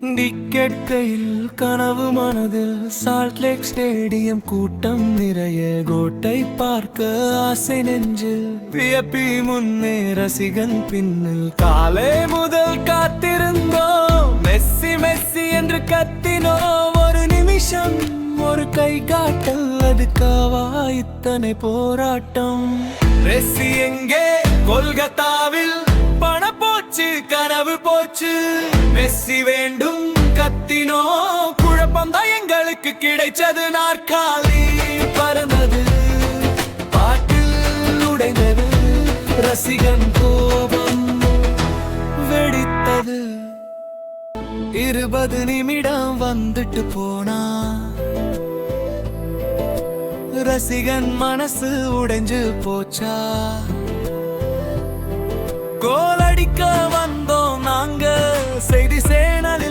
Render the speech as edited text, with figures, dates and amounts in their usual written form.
டிக்கெட்கையில் கனவு மனதில் Salt Lake stadium கூட்டம் நிறைய கோட்டை பார்க்க ஆசை நெஞ்சில் வியப்பி முன்னே ரசிகன் பின்னில் காலை முதல் காத்திருந்தோம் மெஸ்ஸி மெஸ்ஸி என்று கத்தினோம் ஒரு நிமிஷம் ஒரு கை காட்டல் அதுக்காவா இத்தனை போராட்டம் மெஸ்ஸி எங்கே கொல்கத்தாவில் பண போச்சு கனவு போச்சு மெஸ்ஸி வேண்டும் கத்தினோ குழப்பம் தான் எங்களுக்கு கிடைச்சது நாற்காலி பறந்தது பாட்டில் உடைந்தது ரசிகன் கோபம் வெடித்தது 20 நிமிடம் வந்துட்டு போனா ரசிகன் மனசு உடைஞ்சு போச்சா கோல் அடிக்க வந்தோ